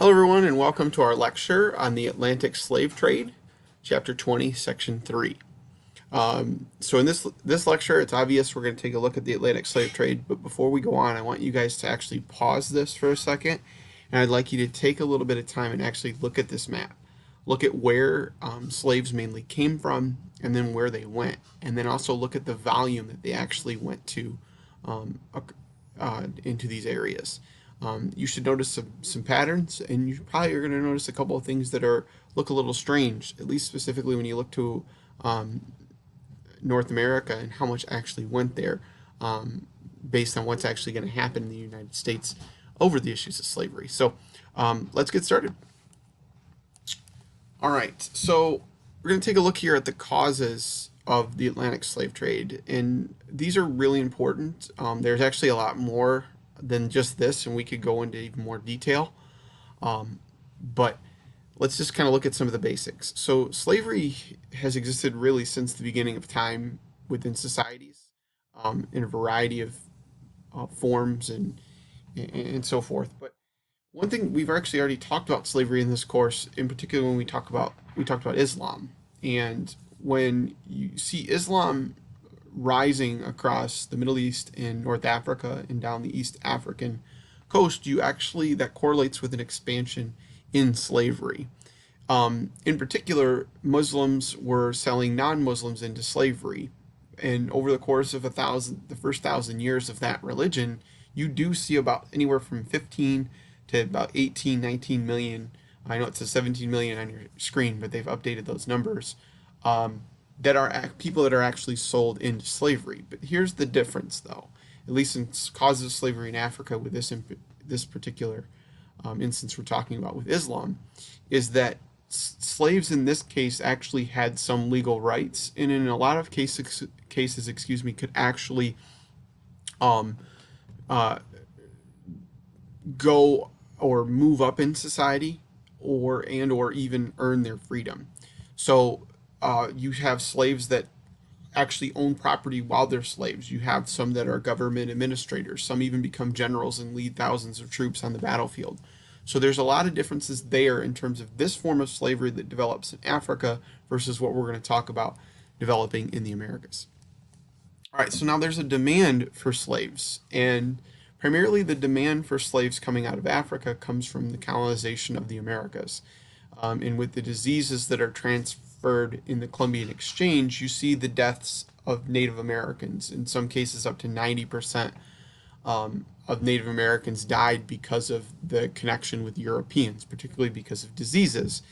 Hello, everyone, and welcome to our lecture on the Atlantic slave trade, Chapter 20, Section 3. So in this lecture, it's obvious we're going to take a look at the Atlantic slave trade, but before we go on, I want you guys to actually pause this for a second, and I'd like you to take a little bit of time and actually look at this map. Look at where slaves mainly came from, and then where they went, and then also look at the volume that they actually went to into these areas. You should notice some patterns, and you probably are going to notice a couple of things that look a little strange, at least specifically when you look to North America and how much actually went there based on what's actually going to happen in the United States over the issues of slavery. So let's get started. All right, so we're going to take a look here at the causes of the Atlantic slave trade, and these are really important. There's actually a lot more than just this, and we could go into even more detail. But let's just kind of look at some of the basics. So slavery has existed really since the beginning of time within societies in a variety of forms and so forth. But one thing we've actually already talked about slavery in this course, in particular when we talked about Islam. And when you see Islam rising across the Middle East and North Africa and down the East African coast, that correlates with an expansion in slavery. In particular, Muslims were selling non-Muslims into slavery, and over the course of the first 1,000 years of that religion, you do see about anywhere from 15 to about 18, 19 million. I know it says 17 million on your screen, but they've updated those numbers. That are people that are actually sold into slavery. But here's the difference, though, at least in causes of slavery in Africa with this particular instance we're talking about with Islam, is that slaves in this case actually had some legal rights, and in a lot of cases, could actually go or move up in society, or even earn their freedom. So you have slaves that actually own property while they're slaves. You have some that are government administrators. Some even become generals and lead thousands of troops on the battlefield. So there's a lot of differences there in terms of this form of slavery that develops in Africa versus what we're going to talk about developing in the Americas. All right, so now there's a demand for slaves, and primarily the demand for slaves coming out of Africa comes from the colonization of the Americas. And with the diseases that are transferred in the Columbian Exchange, you see the deaths of Native Americans. In some cases, up to 90% of Native Americans died because of the connection with Europeans, particularly because of diseases.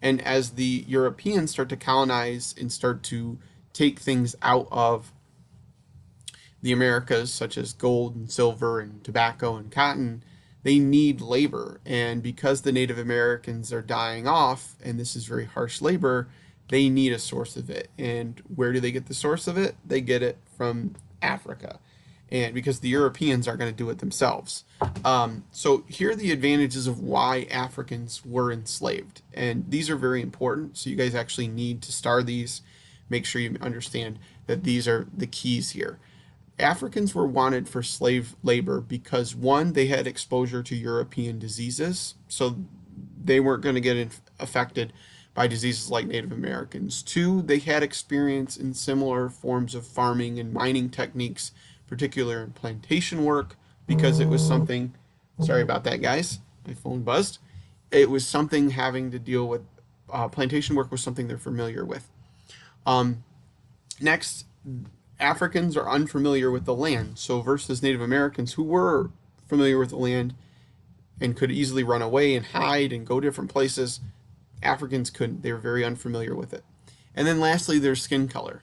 And as the Europeans start to colonize and start to take things out of the Americas, such as gold and silver and tobacco and cotton, they need labor. And because the Native Americans are dying off, and this is very harsh labor, they need a source of it. And where do they get the source of it? They get it from Africa. And because the Europeans aren't going to do it themselves. So here are the advantages of why Africans were enslaved. And these are very important. So you guys actually need to star these. Make sure you understand that these are the keys here. Africans were wanted for slave labor because, one, they had exposure to European diseases, so they weren't going to get affected by diseases like Native Americans. Two, they had experience in similar forms of farming and mining techniques, particularly in plantation work, because it was something, sorry about that, guys, my phone buzzed. It was something having to deal with, plantation work was something they're familiar with. Next, Africans are unfamiliar with the land, so versus Native Americans who were familiar with the land and could easily run away and hide and go different places, Africans couldn't. They were very unfamiliar with it. And then lastly, their skin color.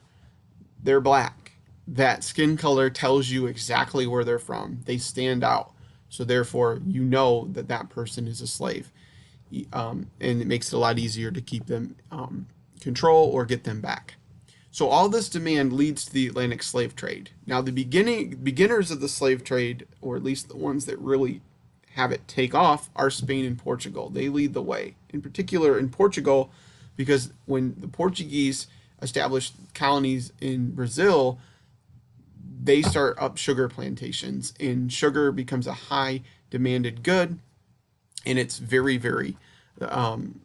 They're black. That skin color tells you exactly where they're from. They stand out. So therefore, you know that that person is a slave. And it makes it a lot easier to keep them control or get them back. So all this demand leads to the Atlantic slave trade. Now the beginners of the slave trade, or at least the ones that really have it take off, are Spain and Portugal. They lead the way. In particular in Portugal, because when the Portuguese established colonies in Brazil, they start up sugar plantations, and sugar becomes a high demanded good. and it's very, very um,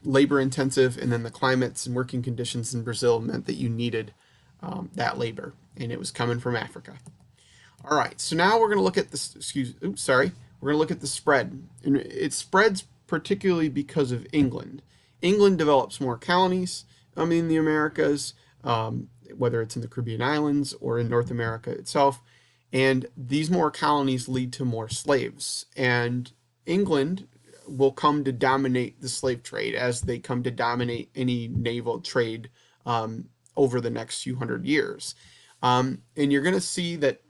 labor intensive. And then the climates and working conditions in Brazil meant that you needed that labor, and it was coming from Africa. All right, so now we're going to look at this. We're going to look at the spread, and it spreads particularly because of England. England develops more colonies in the Americas, whether it's in the Caribbean islands or in North America itself, and these more colonies lead to more slaves. And England will come to dominate the slave trade as they come to dominate any naval trade over the next few hundred years. And you're going to see that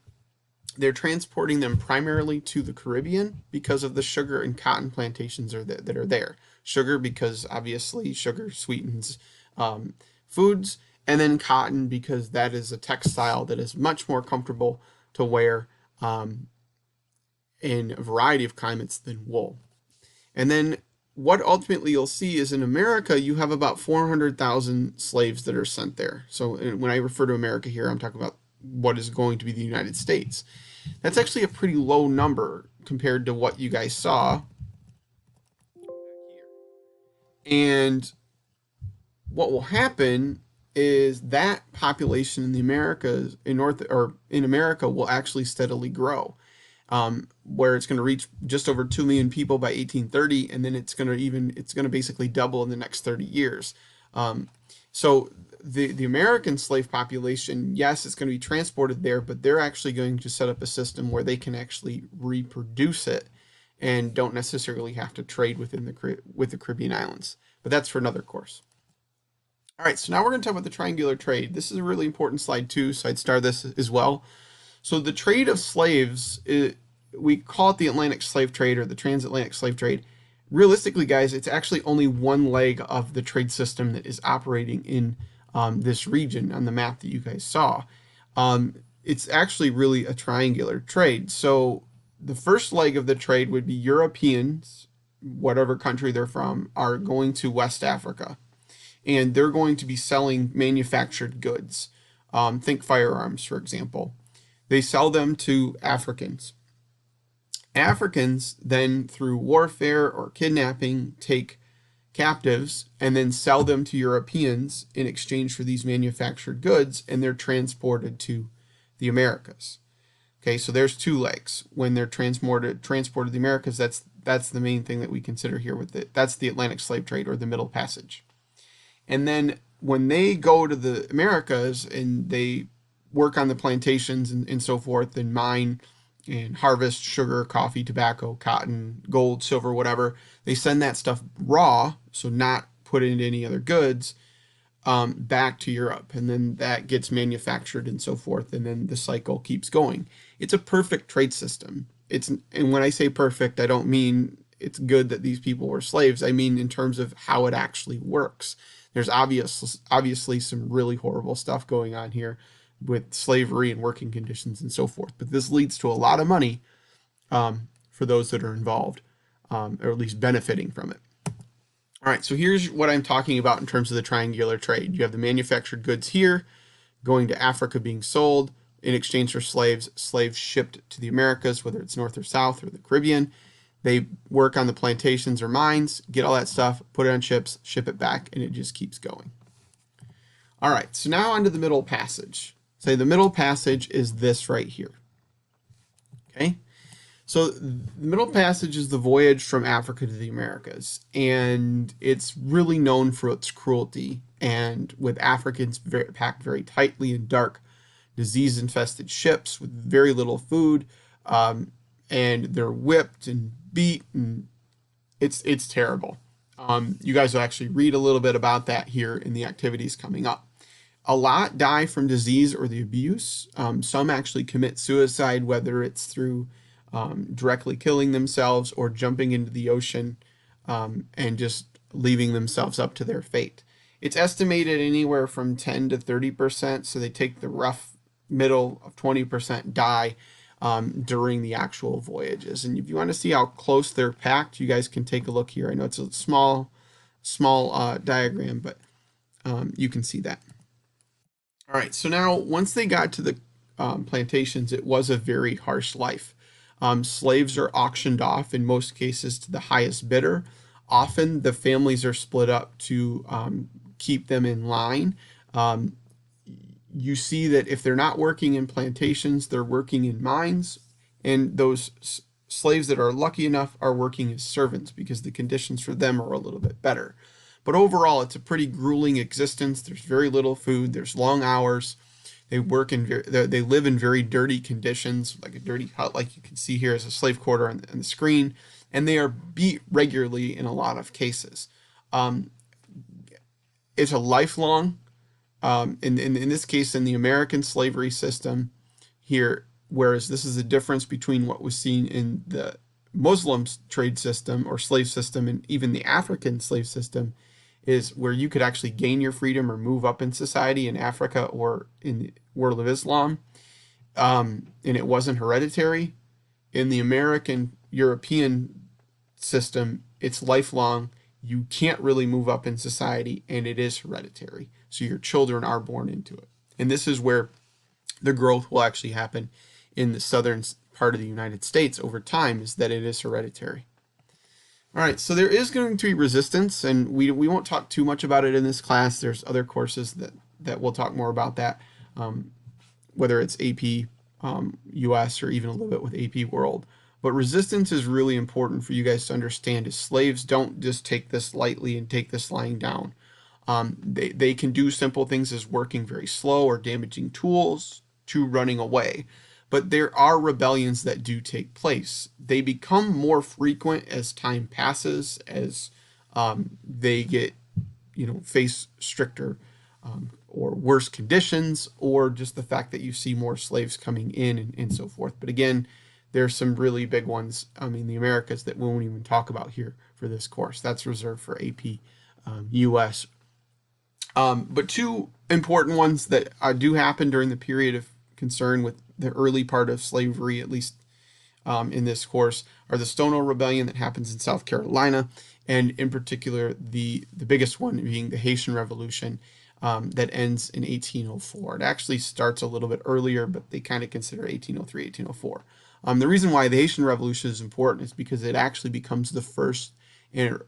they're transporting them primarily to the Caribbean because of the sugar and cotton plantations that are there. Sugar because obviously sugar sweetens foods, and then cotton because that is a textile that is much more comfortable to wear in a variety of climates than wool. And then what ultimately you'll see is in America, you have about 400,000 slaves that are sent there. So when I refer to America here, I'm talking about what is going to be the United States. That's actually a pretty low number compared to what you guys saw. And what will happen is that population in the Americas, in America, will actually steadily grow. Where it's going to reach just over 2 million people by 1830, and then it's going to basically double in the next 30 years. So the American slave population, yes, it's going to be transported there, but they're actually going to set up a system where they can actually reproduce it and don't necessarily have to trade with the Caribbean islands. But that's for another course. All right, so now we're going to talk about the triangular trade. This is a really important slide too, so I'd start this as well. So the trade of slaves, we call it the Atlantic slave trade or the transatlantic slave trade. Realistically, guys, it's actually only one leg of the trade system that is operating in this region on the map that you guys saw. It's actually really a triangular trade. So the first leg of the trade would be Europeans, whatever country they're from, are going to West Africa. And they're going to be selling manufactured goods. Think firearms, for example. They sell them to Africans. Africans then, through warfare or kidnapping, take captives and then sell them to Europeans in exchange for these manufactured goods, and they're transported to the Americas. Okay, so there's two legs. When they're transported to the Americas, that's the main thing that we consider here with it. That's the Atlantic slave trade or the Middle Passage. And then when they go to the Americas and they work on the plantations and so forth and mine and harvest sugar, coffee, tobacco, cotton, gold, silver, whatever, they send that stuff raw, so not put into any other goods, back to Europe. And then that gets manufactured and so forth. And then the cycle keeps going. It's a perfect trade system. And when I say perfect, I don't mean it's good that these people were slaves. I mean in terms of how it actually works. There's obviously some really horrible stuff going on here with slavery and working conditions and so forth. But this leads to a lot of money for those that are involved, or at least benefiting from it. All right, so here's what I'm talking about in terms of the triangular trade. You have the manufactured goods here going to Africa being sold in exchange for slaves shipped to the Americas, whether it's North or South or the Caribbean. They work on the plantations or mines, get all that stuff, put it on ships, ship it back, and it just keeps going. All right, so now onto the Middle Passage. Say the Middle Passage is this right here. Okay, so the Middle Passage is the voyage from Africa to the Americas, and it's really known for its cruelty, and with Africans packed very tightly in dark, disease-infested ships with very little food, and they're whipped and beat, and it's terrible. You guys will actually read a little bit about that here in the activities coming up. A lot die from disease or the abuse. Some actually commit suicide, whether it's through directly killing themselves or jumping into the ocean and just leaving themselves up to their fate. It's estimated anywhere from 10 to 30%, so they take the rough middle of 20% die during the actual voyages. And if you want to see how close they're packed, you guys can take a look here. I know it's a small diagram, but you can see that. All right, so now once they got to the plantations, it was a very harsh life. Slaves are auctioned off in most cases to the highest bidder. Often the families are split up to keep them in line. Um, you see that if they're not working in plantations, they're working in mines, and those slaves that are lucky enough are working as servants because the conditions for them are a little bit better. But overall, it's a pretty grueling existence. There's very little food. There's long hours. They live in very dirty conditions, like a dirty hut, like you can see here as a slave quarter on the screen, and they are beat regularly in a lot of cases. Um, it's a lifelong in this case, in the American slavery system here, whereas this is the difference between what was seen in the Muslim trade system or slave system and even the African slave system, is where you could actually gain your freedom or move up in society in Africa or in the world of Islam, and it wasn't hereditary. In the American European system, it's lifelong. You can't really move up in society, and it is hereditary. So your children are born into it. And this is where the growth will actually happen in the southern part of the United States over time, is that it is hereditary. All right, so there is going to be resistance, and we won't talk too much about it in this class. There's other courses that will talk more about that, whether it's AP US or even a little bit with AP World. But resistance is really important for you guys to understand, as slaves don't just take this lightly and take this lying down. They can do simple things as working very slow or damaging tools to running away. But there are rebellions that do take place. They become more frequent as time passes, as they get, face stricter or worse conditions, or just the fact that you see more slaves coming in and so forth. But again, there's some really big ones in the Americas that we won't even talk about here for this course. That's reserved for AP US. But two important ones that do happen during the period of concern with the early part of slavery, at least in this course, are the Stonewall Rebellion that happens in South Carolina, and in particular the biggest one being the Haitian Revolution that ends in 1804. It actually starts a little bit earlier, but they kind of consider 1803, 1804. The reason why the Haitian Revolution is important is because it actually becomes the first and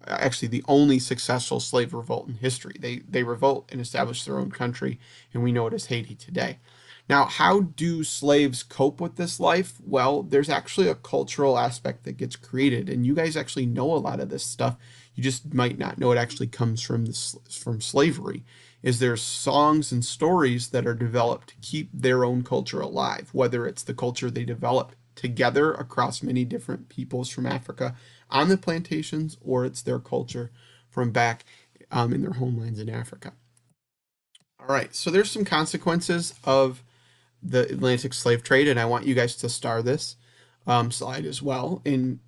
actually the only successful slave revolt in history. They revolt and establish their own country, and we know it as Haiti today. Now, how do slaves cope with this life? Well, there's actually a cultural aspect that gets created, and you guys actually know a lot of this stuff. You just might not know it actually comes from slavery. Is there's songs and stories that are developed to keep their own culture alive, whether it's the culture they develop together across many different peoples from Africa on the plantations, or it's their culture from back in their homelands in Africa. All right, so there's some consequences of the Atlantic slave trade, and I want you guys to star this slide as well,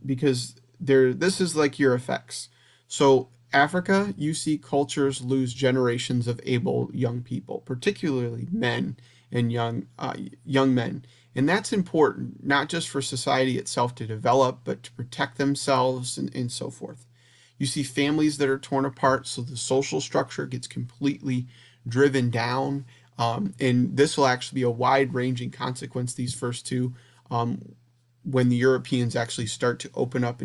because this is like your effects. So Africa, you see cultures lose generations of able young people, particularly men and young men. And that's important, not just for society itself to develop, but to protect themselves and so forth. You see families that are torn apart, so the social structure gets completely driven down. And this will actually be a wide-ranging consequence, these first two, when the Europeans actually start to open up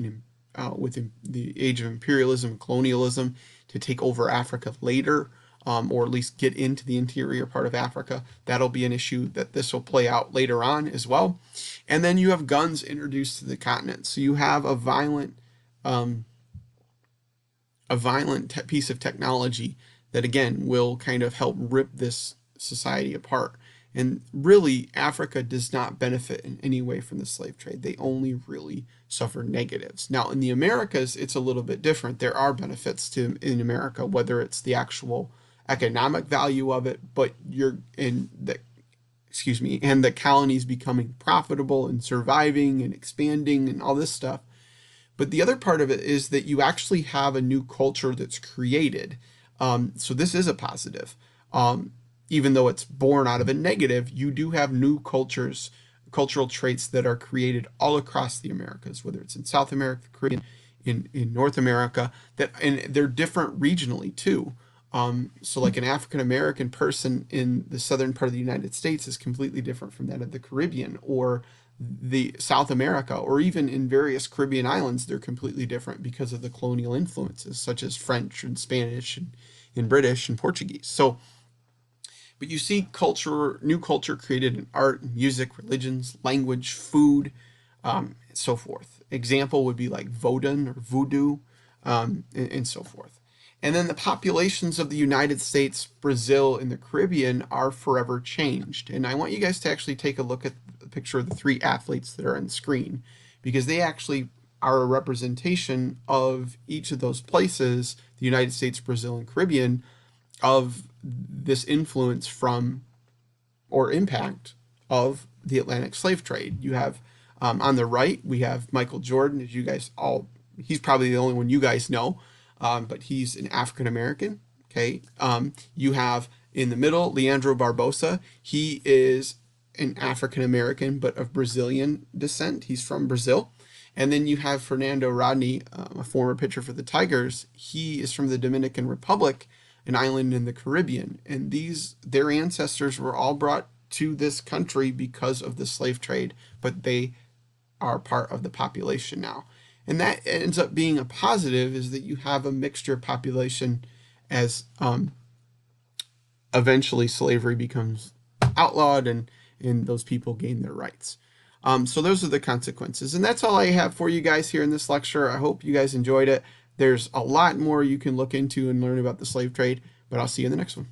with the age of imperialism and colonialism to take over Africa later, or at least get into the interior part of Africa. That'll be an issue that this will play out later on as well. And then you have guns introduced to the continent. So you have a violent piece of technology that, again, will kind of help rip this society apart. And really, Africa does not benefit in any way from the slave trade. They only really suffer negatives. Now, in the Americas, it's a little bit different. There are benefits in America, whether it's the actual economic value of it, but and the colonies becoming profitable and surviving and expanding and all this stuff. But the other part of it is that you actually have a new culture that's created. So this is a positive. Even though it's born out of a negative, you do have new cultural traits that are created all across the Americas, whether it's in South America, the Caribbean, in North America, and they're different regionally too. So like an African American person in the southern part of the United States is completely different from that of the Caribbean, or the South America, or even in various Caribbean islands, they're completely different because of the colonial influences, such as French and Spanish and British and Portuguese. So, but you see new culture created in art, music, religions, language, food, and so forth. Example would be like Vodun or Voodoo, and so forth. And then the populations of the United States, Brazil, and the Caribbean are forever changed. And I want you guys to actually take a look at the picture of the three athletes that are on the screen, because they actually are a representation of each of those places, the United States, Brazil, and Caribbean, of this influence from or impact of the Atlantic slave trade. You have on the right, we have Michael Jordan, as you guys all, he's probably the only one you guys know, but he's an African American. Okay. You have in the middle, Leandro Barbosa. He is an African American, but of Brazilian descent. He's from Brazil. And then you have Fernando Rodney, a former pitcher for the Tigers. He is from the Dominican Republic, an island in the Caribbean. And their ancestors were all brought to this country because of the slave trade, but they are part of the population now. And that ends up being a positive, is that you have a mixture of population as eventually slavery becomes outlawed and those people gain their rights. So those are the consequences. And that's all I have for you guys here in this lecture. I hope you guys enjoyed it. There's a lot more you can look into and learn about the slave trade, but I'll see you in the next one.